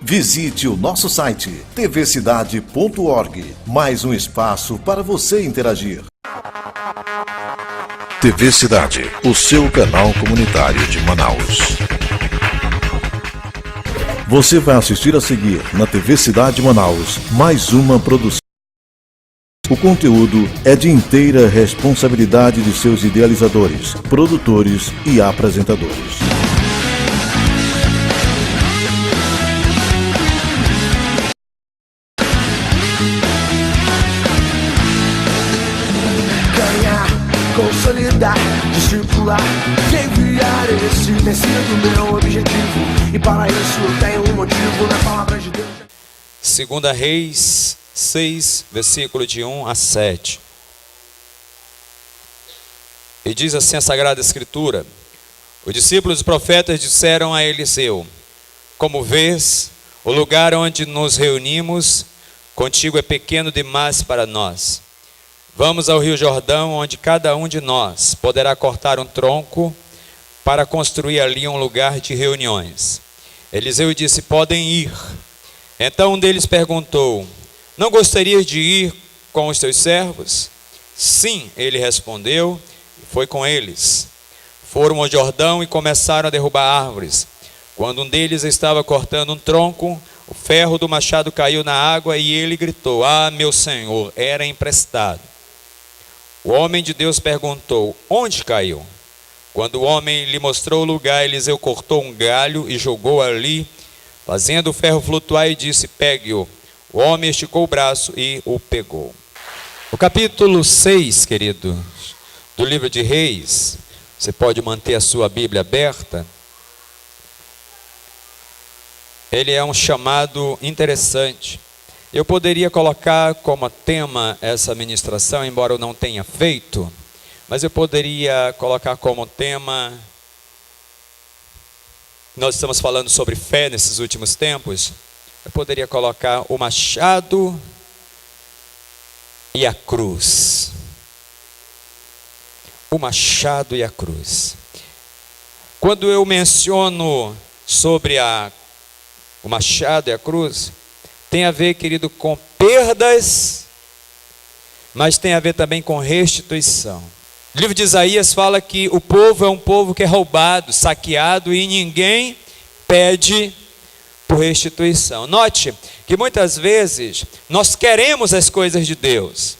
Visite o nosso site tvcidade.org, mais um espaço para você interagir. TV Cidade, o seu canal comunitário de Manaus. Você vai assistir a seguir na TV Cidade Manaus mais uma produção. O conteúdo é de inteira responsabilidade de seus idealizadores, produtores e apresentadores. Consolidar, discipular, enviar esse tem sido meu objetivo. E para isso eu tenho um motivo na palavra de Deus. 2 Reis 6, versículo de 1 a 7. E diz assim a Sagrada Escritura: os discípulos dos profetas disseram a Eliseu: como vês, o lugar onde nos reunimos contigo é pequeno demais para nós. Vamos ao Rio Jordão, onde cada um de nós poderá cortar um tronco para construir ali um lugar de reuniões. Eliseu disse: podem ir. Então um deles perguntou: não gostarias de ir com os teus servos? Sim, ele respondeu, e foi com eles. Foram ao Jordão e começaram a derrubar árvores. Quando um deles estava cortando um tronco, o ferro do machado caiu na água e ele gritou: ah, meu senhor, era emprestado. O homem de Deus perguntou: onde caiu? Quando o homem lhe mostrou o lugar, Eliseu cortou um galho e jogou ali, fazendo o ferro flutuar, e disse: pegue-o. O homem esticou o braço e o pegou. O capítulo 6, queridos, do livro de Reis, você pode manter a sua Bíblia aberta. Ele é um chamado interessante. Eu poderia colocar como tema essa ministração, embora eu não tenha feito, mas eu poderia colocar como tema, nós estamos falando sobre fé nesses últimos tempos, eu poderia colocar o machado e a cruz. O machado e a cruz. Quando eu menciono sobre o machado e a cruz, tem a ver, querido, com perdas, mas tem a ver também com restituição. O livro de Isaías fala que o povo é um povo que é roubado, saqueado, e ninguém pede por restituição. Note que muitas vezes nós queremos as coisas de Deus,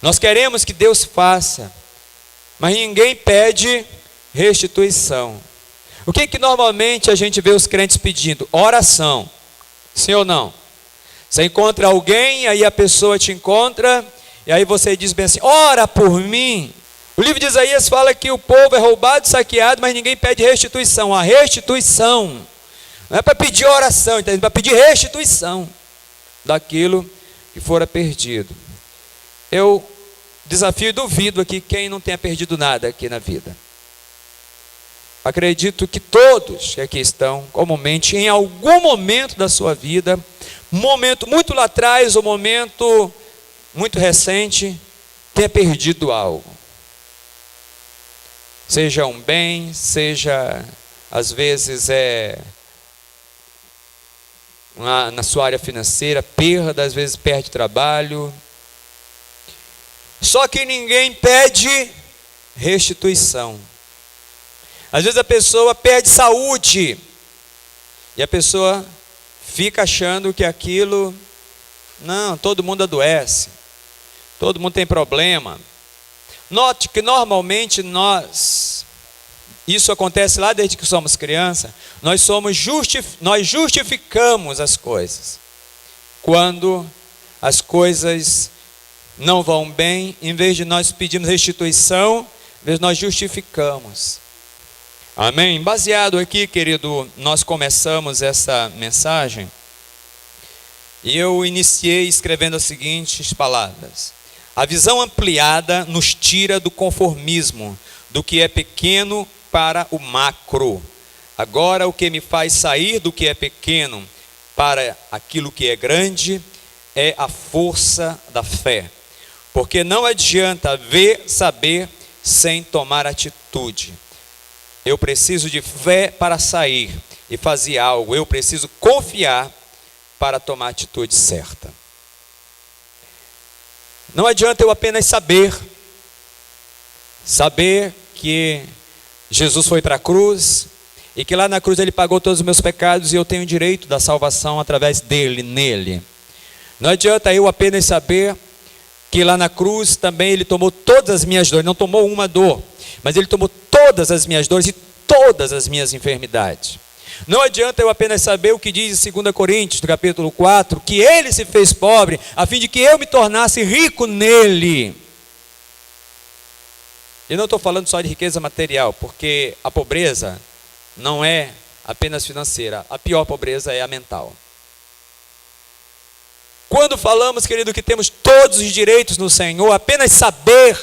nós queremos que Deus faça, mas ninguém pede restituição. O que normalmente a gente vê os crentes pedindo? Oração. Sim ou não? Você encontra alguém, aí a pessoa te encontra, e aí você diz bem assim: ora por mim. O livro de Isaías fala que o povo é roubado, saqueado, mas ninguém pede restituição. A restituição não é para pedir oração, é para pedir restituição daquilo que fora perdido. Eu desafio e duvido aqui quem não tenha perdido nada aqui na vida. Acredito que todos que aqui estão, comumente, em algum momento da sua vida, um momento muito lá atrás, um momento muito recente, tenha perdido algo. Seja um bem, seja, às vezes, na sua área financeira, perda, às vezes perde trabalho. Só que ninguém pede restituição. Às vezes a pessoa perde saúde e a pessoa fica achando que aquilo, não, todo mundo adoece, todo mundo tem problema. Note que normalmente isso acontece lá desde que somos criança, nós justificamos as coisas. Quando as coisas não vão bem, em vez de nós pedirmos restituição, às vezes nós justificamos. Amém? Baseado aqui, querido, nós começamos essa mensagem e eu iniciei escrevendo as seguintes palavras: a visão ampliada nos tira do conformismo, do que é pequeno para o macro. Agora o que me faz sair do que é pequeno para aquilo que é grande é a força da fé. Porque não adianta ver, saber, sem tomar atitude. Eu preciso de fé para sair, e fazer algo, eu preciso confiar para tomar a atitude certa. Não adianta eu apenas saber que Jesus foi para a cruz e que lá na cruz ele pagou todos os meus pecados e eu tenho direito da salvação através dele, nele. Não adianta eu apenas saber que lá na cruz também ele tomou todas as minhas dores, não tomou uma dor, mas ele tomou todas as minhas dores e todas as minhas enfermidades. Não adianta eu apenas saber o que diz em 2 Coríntios, no capítulo 4, que ele se fez pobre, a fim de que eu me tornasse rico nele. E não estou falando só de riqueza material, porque a pobreza não é apenas financeira, a pior pobreza é a mental. Quando falamos, querido, que temos todos os direitos no Senhor, apenas saber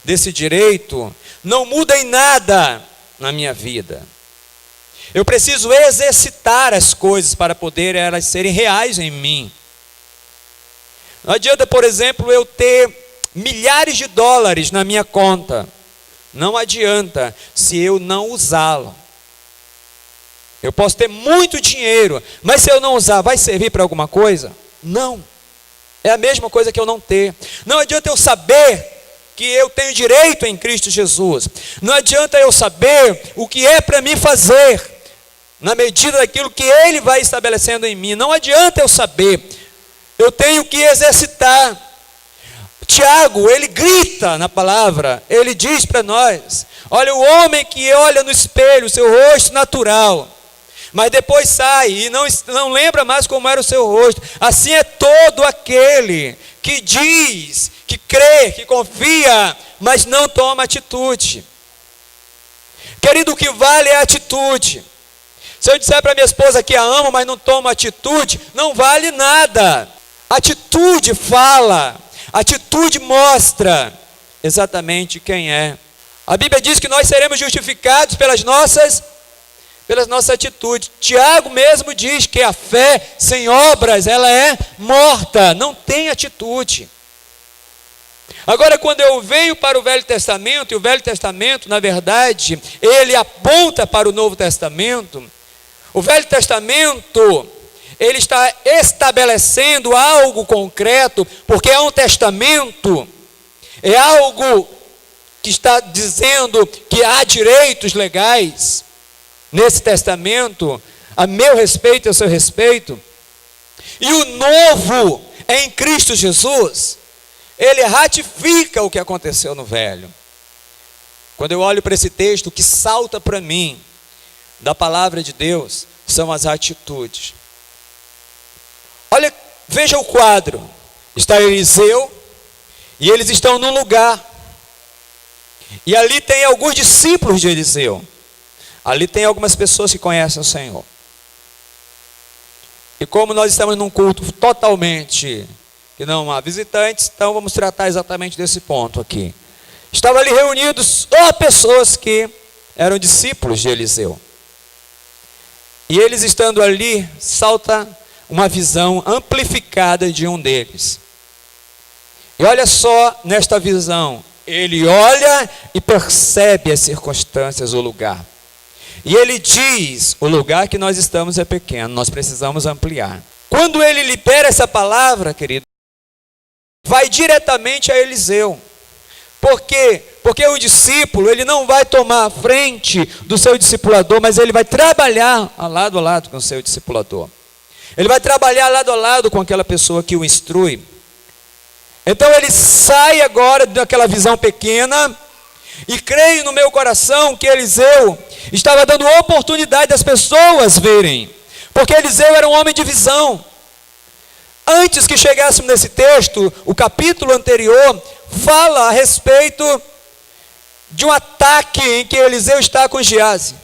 desse direito não muda em nada na minha vida. Eu preciso exercitar as coisas para poder elas serem reais em mim. Não adianta, por exemplo, eu ter milhares de dólares na minha conta. Não adianta se eu não usá-lo. Eu posso ter muito dinheiro, mas se eu não usar, vai servir para alguma coisa? Não. É a mesma coisa que eu não ter. Não adianta eu saber que eu tenho direito em Cristo Jesus. Não adianta eu saber o que é para mim fazer, na medida daquilo que Ele vai estabelecendo em mim. Não adianta eu saber. Eu tenho que exercitar. Tiago, ele grita na palavra. Ele diz para nós: olha, o homem que olha no espelho o seu rosto natural, mas depois sai e não lembra mais como era o seu rosto. Assim é todo aquele que diz, que crê, que confia, mas não toma atitude. Querido, o que vale é a atitude. Se eu disser para minha esposa que a amo, mas não tomo atitude, não vale nada. Atitude fala, atitude mostra exatamente quem é. A Bíblia diz que nós seremos justificados pelas nossas atitudes. Tiago mesmo diz que a fé sem obras, ela é morta, não tem atitude. Agora, quando eu venho para o Velho Testamento, e o Velho Testamento, na verdade, ele aponta para o Novo Testamento, o Velho Testamento, ele está estabelecendo algo concreto, porque é um testamento, é algo que está dizendo que há direitos legais nesse testamento, a meu respeito e a seu respeito. E o novo em Cristo Jesus, ele ratifica o que aconteceu no velho. Quando eu olho para esse texto, o que salta para mim da palavra de Deus são as atitudes. Olha, veja o quadro. Está Eliseu e eles estão num lugar. E ali tem alguns discípulos de Eliseu. Ali tem algumas pessoas que conhecem o Senhor. E como nós estamos num culto totalmente que não há visitantes, então vamos tratar exatamente desse ponto aqui. Estavam ali reunidos só pessoas que eram discípulos de Eliseu. E eles estando ali, salta uma visão amplificada de um deles. E olha só nesta visão, ele olha e percebe as circunstâncias, o lugar. E ele diz, o lugar que nós estamos é pequeno, nós precisamos ampliar. Quando ele libera essa palavra, querido, vai diretamente a Eliseu. Por quê? Porque o discípulo, ele não vai tomar a frente do seu discipulador, mas ele vai trabalhar lado a lado com o seu discipulador. Ele vai trabalhar lado a lado com aquela pessoa que o instrui. Então ele sai agora daquela visão pequena, e creio no meu coração que Eliseu estava dando oportunidade das pessoas verem, porque Eliseu era um homem de visão. Antes que chegássemos nesse texto, o capítulo anterior fala a respeito de um ataque em que Eliseu está com Geazi.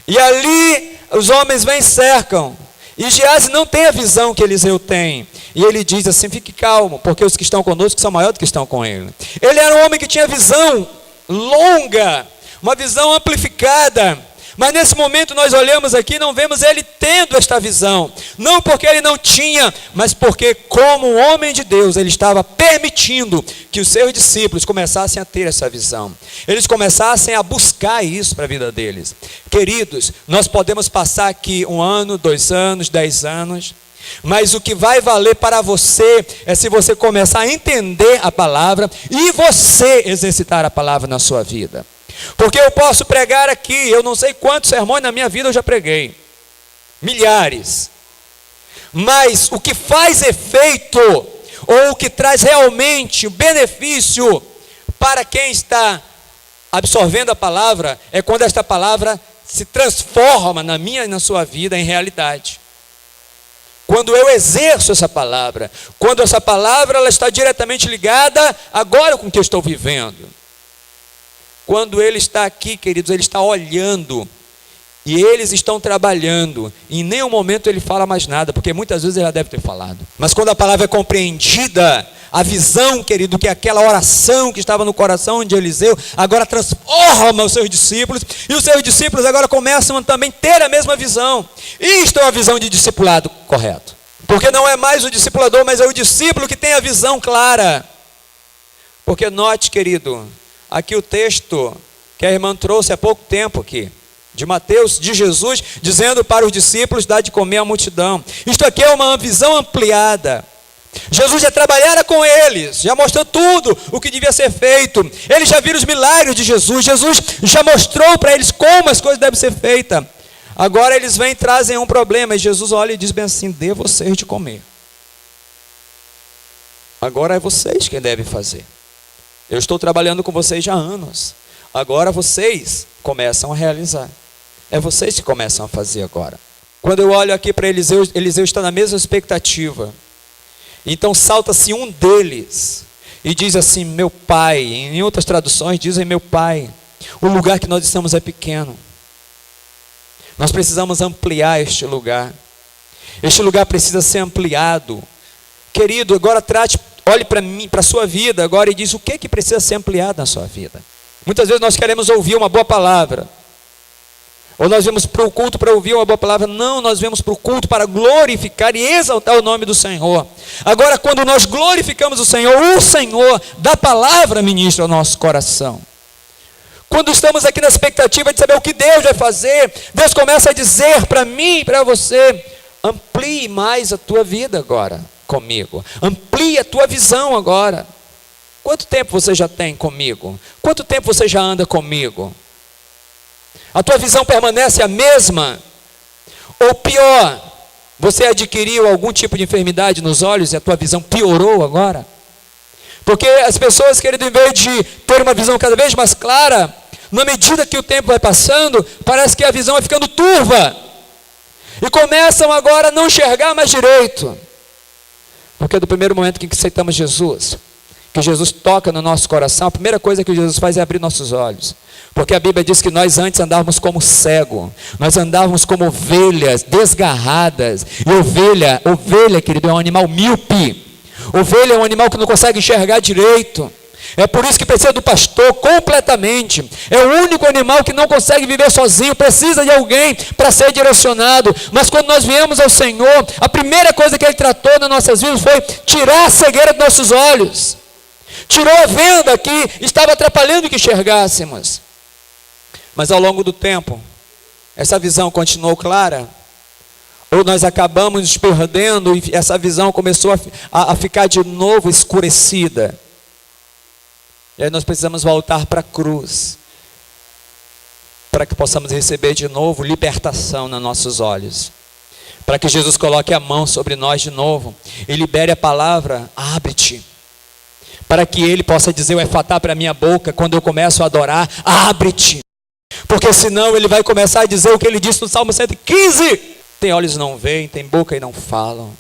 E ali os homens vêm e cercam. E Geazi não tem a visão que Eliseu tem. E ele diz assim: fique calmo, porque os que estão conosco são maiores do que estão com ele. Ele era um homem que tinha visão longa, uma visão amplificada, Mas nesse momento nós olhamos aqui e não vemos ele tendo esta visão. Não porque ele não tinha, mas porque como um homem de Deus, ele estava permitindo que os seus discípulos começassem a ter essa visão. Eles começassem a buscar isso para a vida deles. Queridos, nós podemos passar aqui 1 ano, 2 anos, 10 anos, mas o que vai valer para você é se você começar a entender a palavra e você exercitar a palavra na sua vida. Porque eu posso pregar aqui, eu não sei quantos sermões na minha vida eu já preguei, milhares, mas o que faz efeito, ou o que traz realmente benefício para quem está absorvendo a palavra, é quando esta palavra se transforma na minha e na sua vida em realidade. Quando eu exerço essa palavra, quando essa palavra ela está diretamente ligada agora com o que eu estou vivendo. Quando ele está aqui, queridos, ele está olhando e eles estão trabalhando. Em nenhum momento ele fala mais nada, porque muitas vezes ele já deve ter falado. Mas quando a palavra é compreendida, a visão, querido, que aquela oração que estava no coração de Eliseu, agora transforma os seus discípulos, e os seus discípulos agora começam a também ter a mesma visão. Isto é uma visão de discipulado correto. Porque não é mais o discipulador, mas é o discípulo que tem a visão clara. Porque note, querido, aqui o texto que a irmã trouxe há pouco tempo aqui, de Mateus, de Jesus, dizendo para os discípulos, dar de comer à multidão. Isto aqui é uma visão ampliada. Jesus já trabalhara com eles, já mostrou tudo o que devia ser feito. Eles já viram os milagres de Jesus. Jesus já mostrou para eles como as coisas devem ser feitas. Agora eles vêm e trazem um problema, e Jesus olha e diz bem assim: dê vocês de comer. Agora é vocês quem devem fazer. Eu estou trabalhando com vocês já há anos. Agora vocês começam a realizar. É vocês que começam a fazer agora. Quando eu olho aqui para Eliseu, Eliseu está na mesma expectativa. Então salta-se um deles e diz assim: meu pai. Em outras traduções dizem: meu pai, o lugar que nós estamos é pequeno. Nós precisamos ampliar este lugar. Este lugar precisa ser ampliado. Querido, agora olhe para mim, para a sua vida agora e diz o que precisa ser ampliado na sua vida. Muitas vezes nós queremos ouvir uma boa palavra. Ou nós vemos para o culto para ouvir uma boa palavra. Não, nós vemos para o culto para glorificar e exaltar o nome do Senhor. Agora, quando nós glorificamos o Senhor da palavra ministra ao nosso coração. Quando estamos aqui na expectativa de saber o que Deus vai fazer, Deus começa a dizer para mim e para você: amplie mais a tua vida agora comigo. Amplie a tua visão agora. Quanto tempo você já tem comigo? Quanto tempo você já anda comigo? A tua visão permanece a mesma? Ou pior, você adquiriu algum tipo de enfermidade nos olhos e a tua visão piorou agora? Porque as pessoas, querido, em vez de ter uma visão cada vez mais clara, na medida que o tempo vai passando, parece que a visão vai ficando turva. E começam agora a não enxergar mais direito. Porque do primeiro momento que aceitamos Jesus, que Jesus toca no nosso coração, a primeira coisa que Jesus faz é abrir nossos olhos. Porque a Bíblia diz que nós antes andávamos como cego, nós andávamos como ovelhas desgarradas. E ovelha, querido, é um animal míope. Ovelha é um animal que não consegue enxergar direito. É por isso que precisa do pastor completamente. É o único animal que não consegue viver sozinho, precisa de alguém para ser direcionado. Mas quando nós viemos ao Senhor, a primeira coisa que Ele tratou nas nossas vidas foi tirar a cegueira dos nossos olhos. Tirou a venda que estava atrapalhando que enxergássemos. Mas ao longo do tempo, essa visão continuou clara? Ou nós acabamos nos perdendo e essa visão começou a ficar de novo escurecida? E aí nós precisamos voltar para a cruz, para que possamos receber de novo libertação nos nossos olhos. Para que Jesus coloque a mão sobre nós de novo e libere a palavra: abre-te. Para que Ele possa dizer o efatá para a minha boca quando eu começo a adorar: abre-te. Porque senão Ele vai começar a dizer o que Ele disse no Salmo 115. Tem olhos e não veem, tem boca e não falam,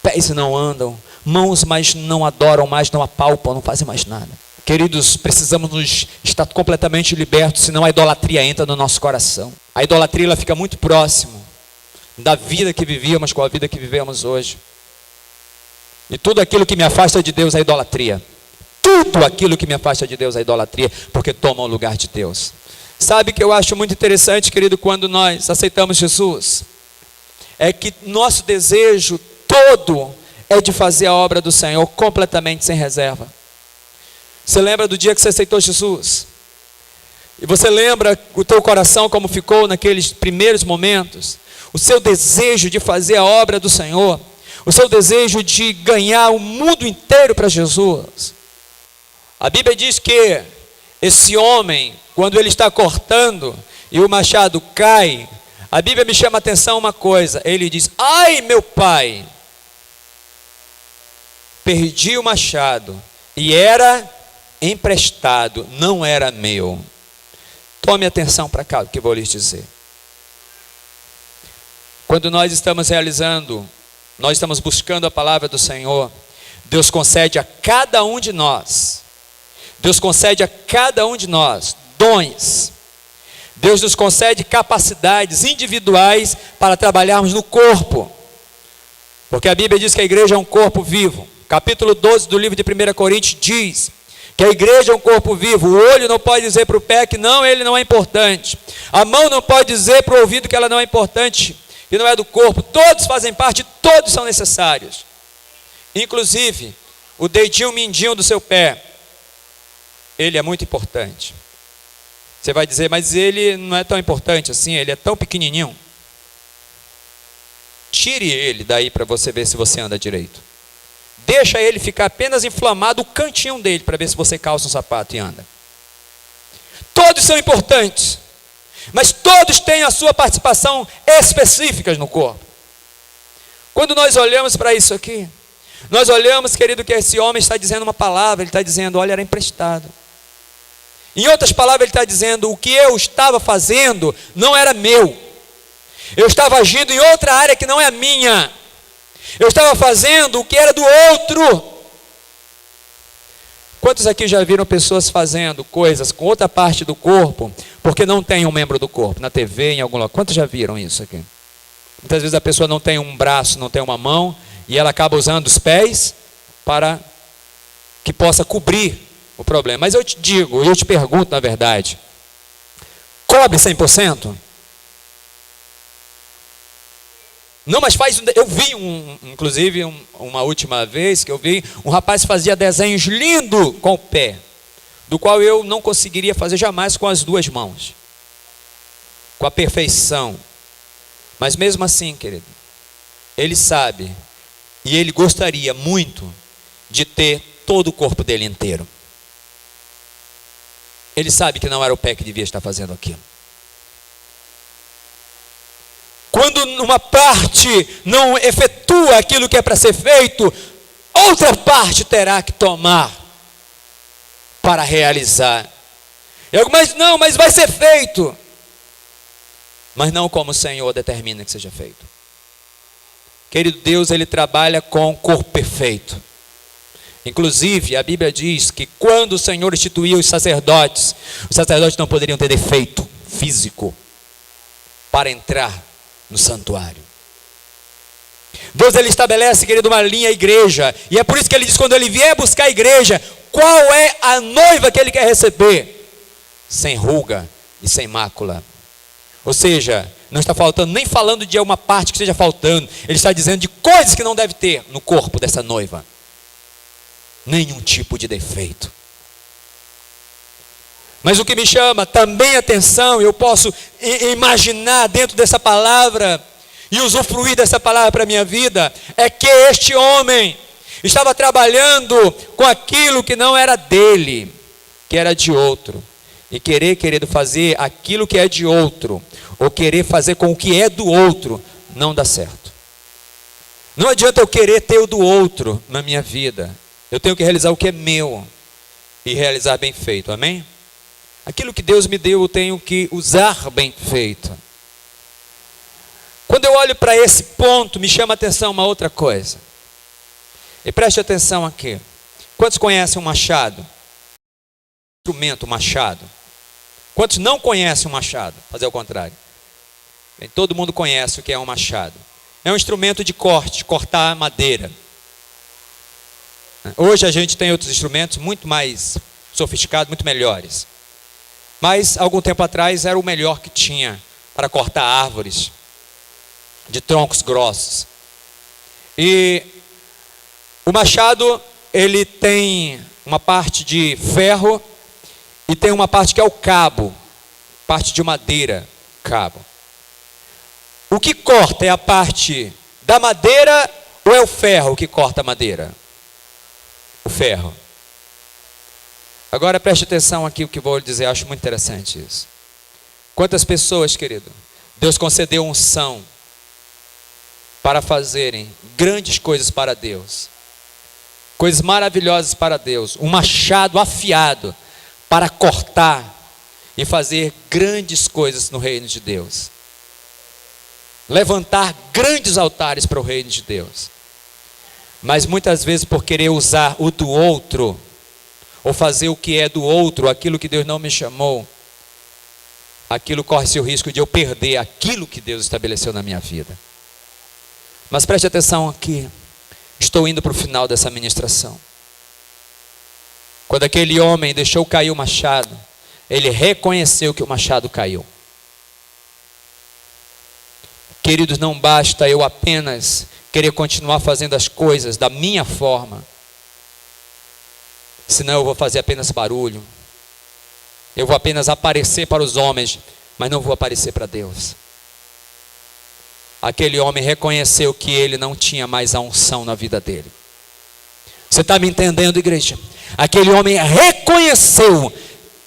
pés e não andam, mãos mas não adoram, mais não apalpam, não fazem mais nada. Queridos, precisamos nos estar completamente libertos, senão a idolatria entra no nosso coração. A idolatria ela fica muito próximo da vida que vivíamos com a vida que vivemos hoje. E tudo aquilo que me afasta de Deus é idolatria. Tudo aquilo que me afasta de Deus é idolatria, porque toma o lugar de Deus. Sabe que eu acho muito interessante, querido, quando nós aceitamos Jesus? É que nosso desejo todo é de fazer a obra do Senhor completamente sem reserva. Você lembra do dia que você aceitou Jesus? E você lembra o teu coração como ficou naqueles primeiros momentos? O seu desejo de fazer a obra do Senhor, o seu desejo de ganhar o mundo inteiro para Jesus. A Bíblia diz que esse homem, quando ele está cortando e o machado cai, a Bíblia me chama a atenção uma coisa. Ele diz: ai, meu pai, perdi o machado e era emprestado, não era meu. Tome atenção para cá, o que eu vou lhes dizer. Quando nós estamos realizando, nós estamos buscando a palavra do Senhor, Deus concede a cada um de nós, dons. Deus nos concede capacidades individuais para trabalharmos no corpo. Porque a Bíblia diz que a igreja é um corpo vivo. Capítulo 12 do livro de 1 Coríntios diz que a igreja é um corpo vivo. O olho não pode dizer para o pé que não, ele não é importante. A mão não pode dizer para o ouvido que ela não é importante, que não é do corpo. Todos fazem parte, todos são necessários. Inclusive, o dedinho mindinho do seu pé, ele é muito importante. Você vai dizer, mas ele não é tão importante assim, ele é tão pequenininho. Tire ele daí para você ver se você anda direito. Deixa ele ficar apenas inflamado o cantinho dele para ver se você calça um sapato e anda. Todos são importantes, mas todos têm a sua participação específica no corpo. Quando nós olhamos para isso aqui, nós olhamos, querido, que esse homem está dizendo uma palavra, ele está dizendo, olha, era emprestado. Em outras palavras, ele está dizendo, o que eu estava fazendo não era meu. Eu estava agindo em outra área que não é a minha. Eu estava fazendo o que era do outro. Quantos aqui já viram pessoas fazendo coisas com outra parte do corpo, porque não tem um membro do corpo, na TV, em algum lugar? Quantos já viram isso aqui? Muitas vezes a pessoa não tem um braço, não tem uma mão, e ela acaba usando os pés para que possa cobrir o problema. Mas eu te digo, eu te pergunto na verdade, cobre 100%? Não, mas faz. Eu vi inclusive uma última vez que eu vi um rapaz que fazia desenhos lindos com o pé, do qual eu não conseguiria fazer jamais com as duas mãos, com a perfeição. Mas mesmo assim, querido, ele sabe e ele gostaria muito de ter todo o corpo dele inteiro. Ele sabe que não era o pé que devia estar fazendo aquilo. Quando uma parte não efetua aquilo que é para ser feito, outra parte terá que tomar para realizar. Mas vai ser feito. Mas não como o Senhor determina que seja feito. Querido, Deus, Ele trabalha com o corpo perfeito. Inclusive, a Bíblia diz que quando o Senhor instituiu os sacerdotes não poderiam ter defeito físico para entrar no santuário. Deus, Ele estabelece, querido, uma linha à igreja, e é por isso que Ele diz, quando Ele vier buscar a igreja, qual é a noiva que Ele quer receber? Sem ruga e sem mácula. Ou seja, não está faltando, nem falando de uma parte que esteja faltando, Ele está dizendo de coisas que não deve ter no corpo dessa noiva. Nenhum tipo de defeito. Mas o que me chama também a atenção, eu posso imaginar dentro dessa palavra e usufruir dessa palavra para a minha vida, é que este homem estava trabalhando com aquilo que não era dele, que era de outro. E querido, fazer aquilo que é de outro, ou querer fazer com o que é do outro, não dá certo. Não adianta eu querer ter o do outro na minha vida. Eu tenho que realizar o que é meu e realizar bem feito, amém? Aquilo que Deus me deu, eu tenho que usar bem feito. Quando eu olho para esse ponto, me chama a atenção uma outra coisa. E preste atenção aqui. Quantos conhecem um machado? Instrumento, machado. Quantos não conhecem um machado? Fazer o contrário. Bem, todo mundo conhece o que é um machado. É um instrumento de corte, cortar madeira. Hoje a gente tem outros instrumentos muito mais sofisticados, muito melhores. mas algum tempo atrás era o melhor que tinha para cortar árvores de troncos grossos. E o machado, ele tem uma parte de ferro e tem uma parte que é o cabo, parte de madeira, cabo. O que corta é a parte da madeira ou é o ferro que corta a madeira? O ferro. Agora preste atenção aqui o que vou lhe dizer, acho muito interessante isso. Quantas pessoas, querido, Deus concedeu unção para fazerem grandes coisas para Deus, coisas maravilhosas para Deus, um machado afiado para cortar e fazer grandes coisas no reino de Deus, levantar grandes altares para o reino de Deus, mas muitas vezes por querer usar o do outro, ou fazer o que é do outro, aquilo que Deus não me chamou, aquilo corre-se o risco de eu perder aquilo que Deus estabeleceu na minha vida. Mas preste atenção aqui, estou indo para o final dessa ministração. Quando aquele homem deixou cair o machado, ele reconheceu que o machado caiu. Queridos, não basta eu apenas querer continuar fazendo as coisas da minha forma, senão eu vou fazer apenas barulho, eu vou apenas aparecer para os homens, mas não vou aparecer para Deus. Aquele homem reconheceu que ele não tinha mais a unção na vida dele. Você está me entendendo, igreja? Aquele homem reconheceu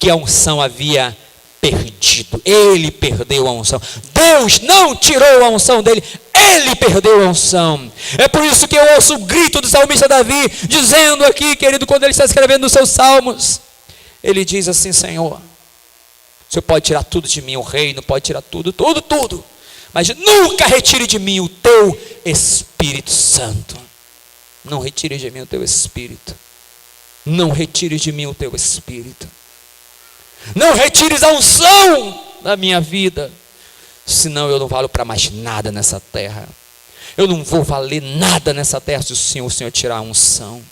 que a unção havia perdido. Ele perdeu a unção. Deus não tirou a unção dele, ele perdeu a unção. É por isso que eu ouço o grito do salmista Davi, dizendo aqui, querido, quando ele está escrevendo os seus salmos, ele diz assim: Senhor, o Senhor pode tirar tudo de mim, o reino pode tirar tudo, tudo, mas nunca retire de mim o teu Espírito Santo. Não retire de mim o teu Espírito. Não retire de mim o teu Espírito. Não retires a unção da minha vida, senão eu não valho para mais nada nessa terra. Eu não vou valer nada nessa terra se o Senhor tirar a unção.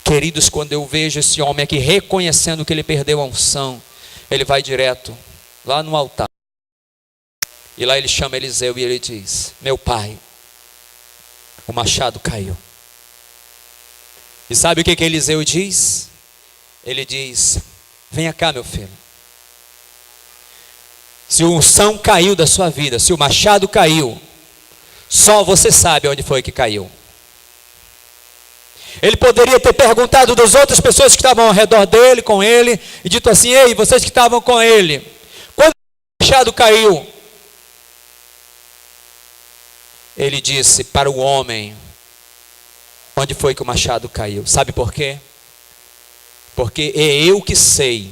Queridos, quando eu vejo esse homem aqui reconhecendo que ele perdeu a unção, ele vai direto lá no altar. E lá ele chama Eliseu e ele diz: meu pai, o machado caiu. E sabe o que Eliseu diz? Ele diz: venha cá, meu filho. Se a unção caiu da sua vida, se o machado caiu, só você sabe onde foi que caiu. Ele poderia ter perguntado das outras pessoas que estavam ao redor dele, com ele, e dito assim: ei, vocês que estavam com ele, quando o machado caiu? Ele disse para o homem onde foi que o machado caiu. Sabe por quê? Porque é eu que sei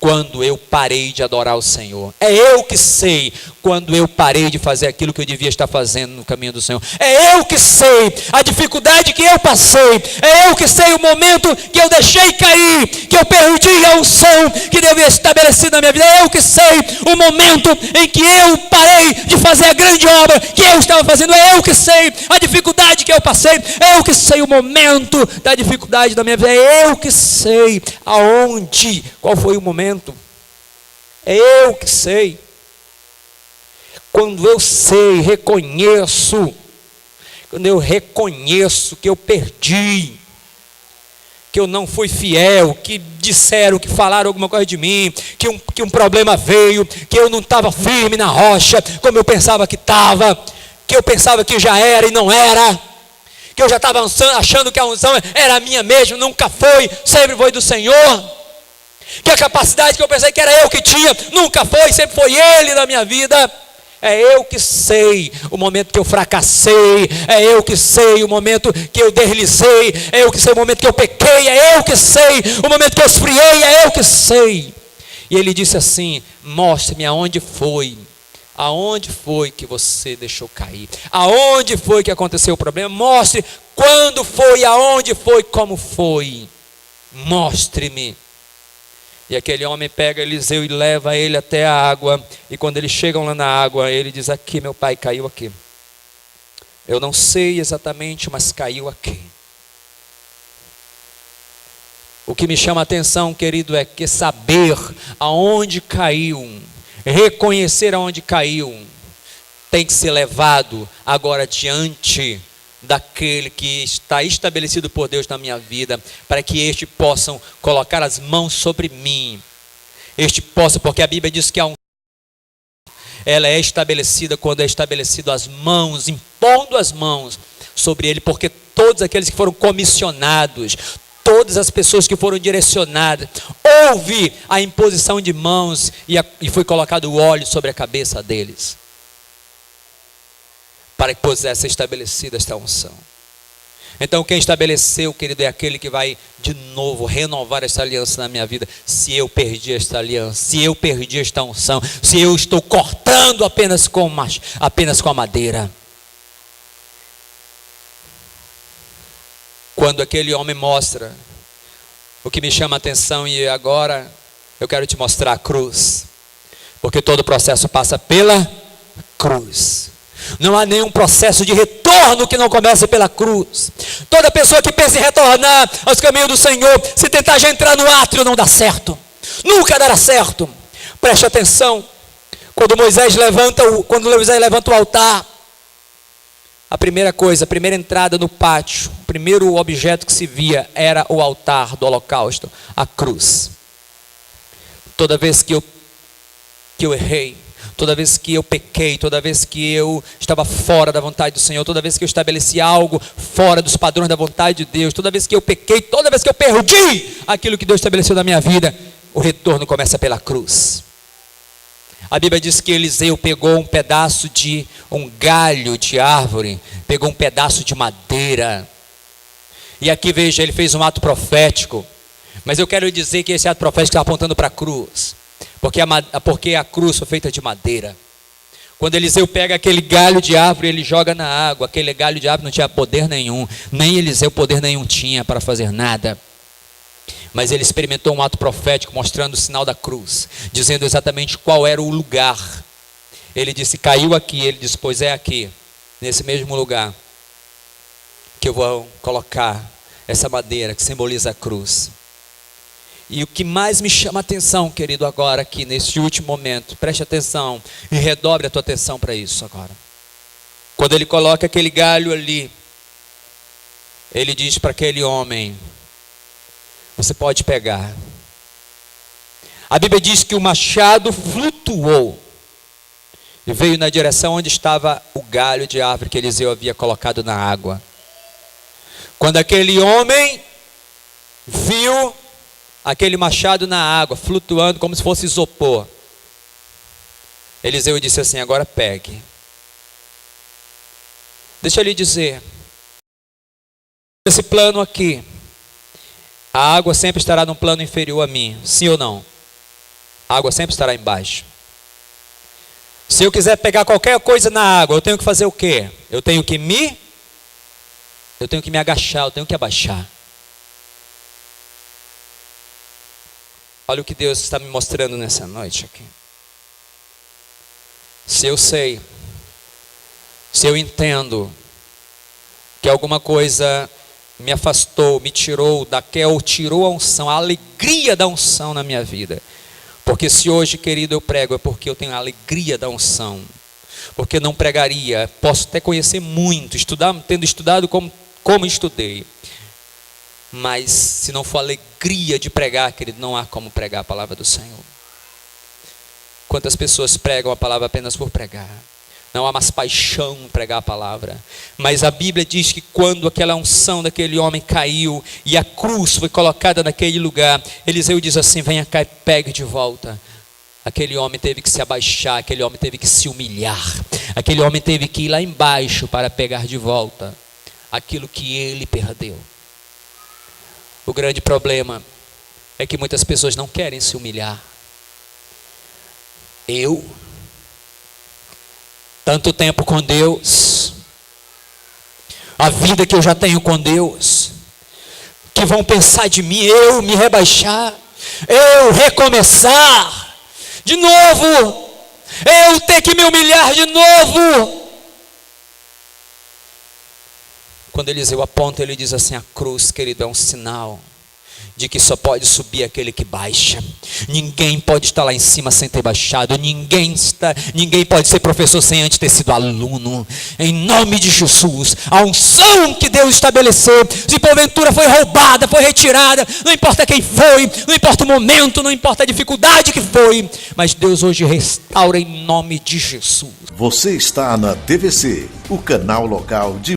quando eu parei de adorar o Senhor. É eu que sei quando eu parei de fazer aquilo que eu devia estar fazendo no caminho do Senhor. É eu que sei a dificuldade que eu passei. É eu que sei o momento que eu deixei cair, que eu perdi a unção que devia estabelecer na minha vida. É eu que sei o momento em que eu parei de fazer a grande obra que eu estava fazendo. É eu que sei a dificuldade que eu passei. É eu que sei o momento da dificuldade da minha vida. É eu que sei aonde, qual foi o momento. É eu que sei. Quando eu sei, reconheço, quando eu reconheço que eu perdi, que eu não fui fiel, que disseram, que falaram alguma coisa de mim, que um problema veio, que eu não estava firme na rocha, como eu pensava que estava, que eu pensava que já era e não era, que eu já estava achando que a unção era minha mesmo, nunca foi, sempre foi do Senhor. Que a capacidade que eu pensei que era eu que tinha, nunca foi, sempre foi Ele na minha vida. É eu que sei o momento que eu fracassei, é eu que sei o momento que eu deslizei, é eu que sei o momento que eu pequei, é eu que sei o momento que eu esfriei, é eu que sei. E ele disse assim: mostre-me aonde foi que você deixou cair, aonde foi que aconteceu o problema, mostre quando foi, aonde foi, como foi, mostre-me. E aquele homem pega Eliseu e leva ele até a água. E quando eles chegam lá na água, ele diz: aqui meu pai, caiu aqui. Eu não sei exatamente, mas caiu aqui. O que me chama a atenção, querido, é que saber aonde caiu, reconhecer aonde caiu, tem que ser levado agora diante daquele que está estabelecido por Deus na minha vida, para que este possam colocar as mãos sobre mim. Este possa, porque a Bíblia diz que ela é estabelecida quando é estabelecido as mãos, impondo as mãos sobre ele, porque todos aqueles que foram comissionados, todas as pessoas que foram direcionadas, houve a imposição de mãos e foi colocado o óleo sobre a cabeça deles, para que pudesse ser estabelecida esta unção. Então quem estabeleceu, querido, é aquele que vai de novo renovar esta aliança na minha vida. Se eu perdi esta aliança, se eu perdi esta unção, se eu estou cortando apenas com a madeira. Quando aquele homem mostra, o que me chama a atenção, e agora eu quero te mostrar a cruz, porque todo o processo passa pela cruz. Não há nenhum processo de retorno que não comece pela cruz. Toda pessoa que pensa em retornar aos caminhos do Senhor, se tentar já entrar no átrio, não dá certo. Nunca dará certo. Preste atenção. Quando Moisés levanta o altar, a primeira coisa, a primeira entrada no pátio, o primeiro objeto que se via era o altar do holocausto, a cruz. Toda vez que eu errei, toda vez que eu pequei, toda vez que eu estava fora da vontade do Senhor, toda vez que eu estabeleci algo fora dos padrões da vontade de Deus, toda vez que eu pequei, toda vez que eu perdi aquilo que Deus estabeleceu na minha vida, o retorno começa pela cruz. A Bíblia diz que Eliseu pegou um galho de árvore, pegou um pedaço de madeira, e aqui veja, ele fez um ato profético, mas eu quero dizer que esse ato profético está apontando para a cruz, porque a cruz foi feita de madeira. Quando Eliseu pega aquele galho de árvore, ele joga na água, aquele galho de árvore não tinha poder nenhum, nem Eliseu poder nenhum tinha para fazer nada. Mas ele experimentou um ato profético mostrando o sinal da cruz, dizendo exatamente qual era o lugar. Ele disse, caiu aqui. Ele disse, pois é aqui, nesse mesmo lugar, que eu vou colocar essa madeira que simboliza a cruz. E o que mais me chama a atenção, querido, agora aqui, nesse último momento, preste atenção e redobre a tua atenção para isso agora. Quando ele coloca aquele galho ali, ele diz para aquele homem, você pode pegar. A Bíblia diz que o machado flutuou e veio na direção onde estava o galho de árvore que Eliseu havia colocado na água. Quando aquele homem viu aquele machado na água, flutuando como se fosse isopor, Eliseu disse assim, agora pegue. Deixa eu lhe dizer, esse plano aqui, a água sempre estará num plano inferior a mim, sim ou não? A água sempre estará embaixo. Se eu quiser pegar qualquer coisa na água, eu tenho que fazer o quê? Eu tenho que me agachar, eu tenho que abaixar. Olha o que Deus está me mostrando nessa noite aqui. Se eu sei, se eu entendo que alguma coisa me afastou, me tirou tirou a unção, a alegria da unção na minha vida. Porque se hoje, querido, eu prego, é porque eu tenho a alegria da unção. Porque não pregaria, posso até conhecer muito, tendo estudado como estudei. Mas se não for alegria de pregar, querido, não há como pregar a palavra do Senhor. Quantas pessoas pregam a palavra apenas por pregar? Não há mais paixão em pregar a palavra. Mas a Bíblia diz que quando aquela unção daquele homem caiu e a cruz foi colocada naquele lugar, Eliseu diz assim, venha cá e pegue de volta. Aquele homem teve que se abaixar, aquele homem teve que se humilhar, aquele homem teve que ir lá embaixo para pegar de volta aquilo que ele perdeu. O grande problema é que muitas pessoas não querem se humilhar. Tanto tempo com Deus, a vida que eu já tenho com Deus, que vão pensar de mim, eu me rebaixar, eu recomeçar de novo, eu ter que me humilhar de novo. Quando Eliseu aponta, ele diz assim, a cruz, querido, é um sinal de que só pode subir aquele que baixa. Ninguém pode estar lá em cima sem ter baixado. Ninguém pode ser professor sem antes ter sido aluno. Em nome de Jesus, a unção que Deus estabeleceu, se porventura foi roubada, foi retirada, não importa quem foi, não importa o momento, não importa a dificuldade que foi, mas Deus hoje restaura em nome de Jesus. Você está na TVC, o canal local de